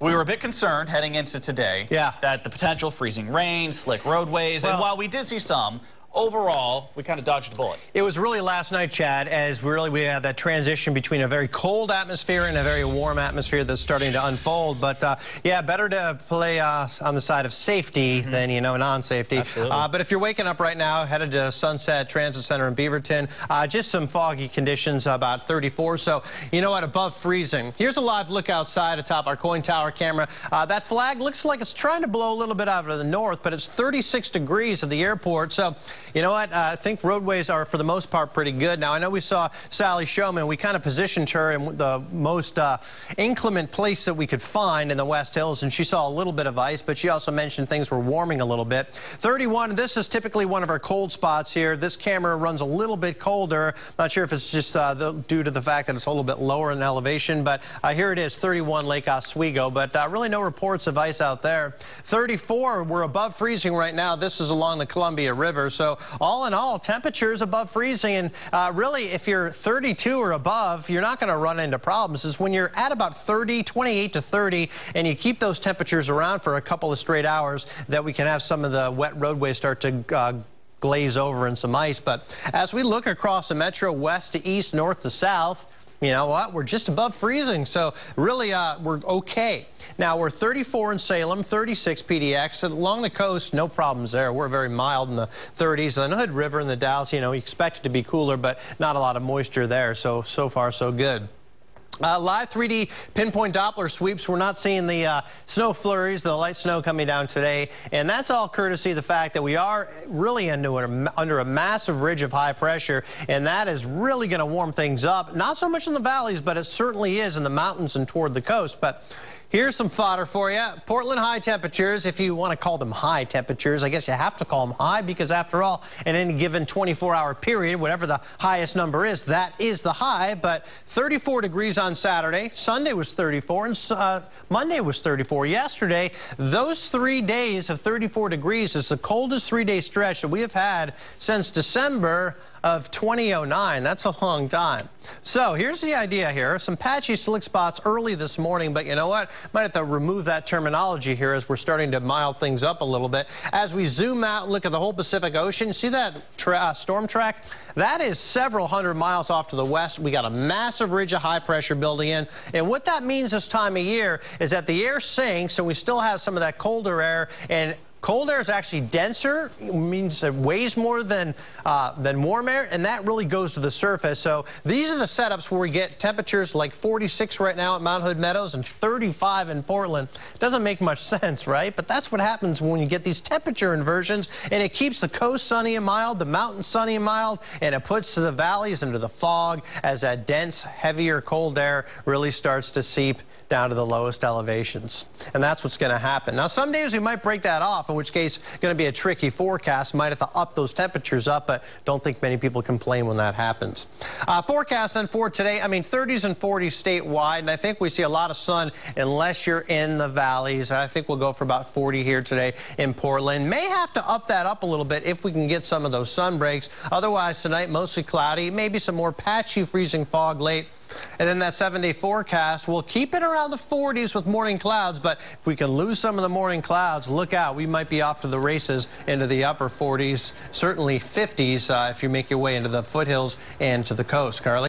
We were a bit concerned heading into today that the potential freezing rain, slick roadways, and while we did see some, overall, we kind of dodged a bullet. It was really last night, Chad, as we had that transition between a very cold atmosphere and a very warm atmosphere that's starting to unfold. But, yeah, better to play on the side of safety than, non-safety. But if you're waking up right now, headed to Sunset Transit Center in Beaverton, just some foggy conditions, about 34. So, you know what, above freezing. Here's a live look outside atop our KOIN Tower camera. That flag looks like it's trying to blow a little bit out of the north, but it's 36 degrees at the airport. So, you know what? I think roadways are, for the most part, pretty good. Now, I know we saw Sally Showman. We kind of positioned her in the most inclement place that we could find in the West Hills, and she saw a little bit of ice, but she also mentioned things were warming a little bit. 31, this is typically one of our cold spots here. This camera runs a little bit colder. Not sure if it's just due to the fact that it's a little bit lower in elevation, but here it is, 31 Lake Oswego, but really no reports of ice out there. 34, we're above freezing right now. This is along the Columbia River, so all in all, temperatures above freezing, and really, if you're 32 or above, you're not going to run into problems. Is when you're at about 30, 28 to 30, and you keep those temperatures around for a couple of straight hours, that we can have some of the wet roadways start to glaze over in some ice. But as we look across the metro, west to east, north to south, you know what? We're just above freezing, so really we're okay. Now, we're 34 in Salem, 36 PDX. Along the coast, no problems there. We're very mild in the 30s. On the Hood River and the Dalles, you expect it to be cooler, but not a lot of moisture there, so far, so good. Live 3D pinpoint Doppler sweeps. We're not seeing the snow flurries, the light snow coming down today, and that's all courtesy of the fact that we are really under a massive ridge of high pressure, and that is really going to warm things up. Not so much in the valleys, but it certainly is in the mountains and toward the coast. But here's some fodder for you. Portland high temperatures, if you want to call them high temperatures, I guess you have to call them high because, after all, in any given 24-hour period, whatever the highest number is, that is the high. But 34 degrees on Saturday. Sunday was 34, and Monday was 34. Yesterday, those 3 days of 34 degrees is the coldest three-day stretch that we have had since December of 2009. That's a long time. So here's the idea here. Some patchy slick spots early this morning, but you know what? Might have to remove that terminology here as we're starting to mild things up a little bit. As we zoom out and look at the whole Pacific Ocean, see that storm track? That is several hundred miles off to the west. We got a massive ridge of high pressure building in. And what that means this time of year is that the air sinks and we still have some of that colder air, and cold air is actually denser. It means it weighs more than warm air, and that really goes to the surface. So these are the setups where we get temperatures like 46 right now at Mount Hood Meadows and 35 in Portland. Doesn't make much sense, right? But that's what happens when you get these temperature inversions, and it keeps the coast sunny and mild, the mountains sunny and mild, and it puts the valleys into the fog as that dense, heavier cold air really starts to seep down to the lowest elevations. And that's what's going to happen. Now, some days we might break that off, in which case it's going to be a tricky forecast. Might have to up those temperatures up, but don't think many people complain when that happens. Forecast then for today, 30s and 40s statewide, and I think we see a lot of sun unless you're in the valleys. I think we'll go for about 40 here today in Portland. May have to up that up a little bit if we can get some of those sun breaks. Otherwise, tonight, mostly cloudy, maybe some more patchy freezing fog late. And then that 7-day forecast, we'll keep it around the 40s with morning clouds, but if we can lose some of the morning clouds, look out. We might be off to the races into the upper 40s, certainly 50s if you make your way into the foothills and to the coast. Carly?